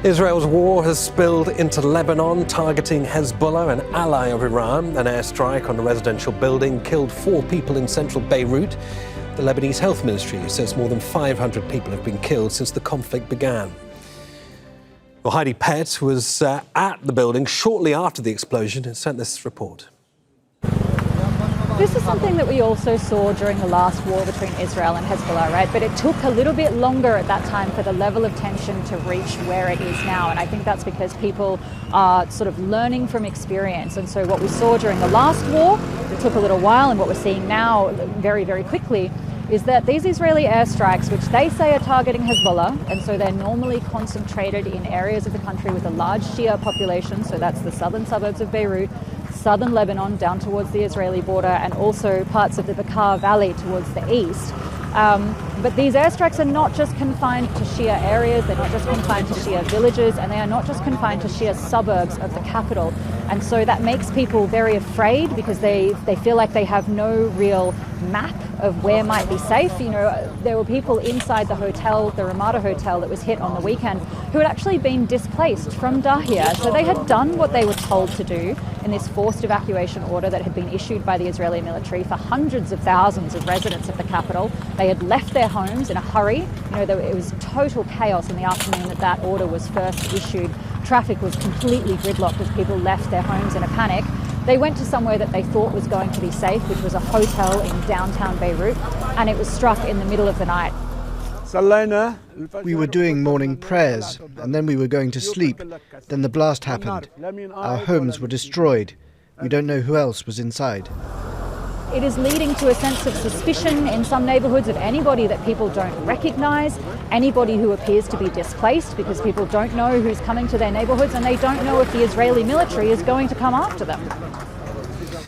Israel's war has spilled into Lebanon, targeting Hezbollah, an ally of Iran. An airstrike on a residential building killed 4 people in central Beirut. The Lebanese Health Ministry says more than 500 people have been killed since the conflict began. Well, Heidi Pett was at the building shortly after the explosion and sent this report. This is something that we also saw during the last war between Israel and Hezbollah, right? But it took a little bit longer at that time for the level of tension to reach where it is now. And I think that's because people are sort of learning from experience. And so what we saw during the last war, it took a little while, and what we're seeing now very, very quickly is that these Israeli airstrikes, which they say are targeting Hezbollah, and so they're normally concentrated in areas of the country with a large Shia population, so that's the southern suburbs of Beirut, southern Lebanon down towards the Israeli border, and also parts of the Bekaa Valley towards the east. But these airstrikes are not just confined to Shia areas, they're not just confined to Shia villages, and they are not just confined to Shia suburbs of the capital. And so that makes people very afraid because they feel like they have no real map of where might be safe. You know, there were people inside the hotel, the Ramada hotel that was hit on the weekend, who had actually been displaced from Dahia. So they had done what they were told to do in this forced evacuation order that had been issued by the Israeli military for hundreds of thousands of residents of the capital. They had left their homes in a hurry. You know, it was total chaos in the afternoon that order was first issued. Traffic was completely gridlocked as people left their homes in a panic. They went to somewhere that they thought was going to be safe, which was a hotel in downtown Beirut, and it was struck in the middle of the night. We were doing morning prayers, and then we were going to sleep. Then the blast happened. Our homes were destroyed. We don't know who else was inside. It is leading to a sense of suspicion in some neighbourhoods of anybody that people don't recognise, anybody who appears to be displaced, because people don't know who's coming to their neighbourhoods and they don't know if the Israeli military is going to come after them.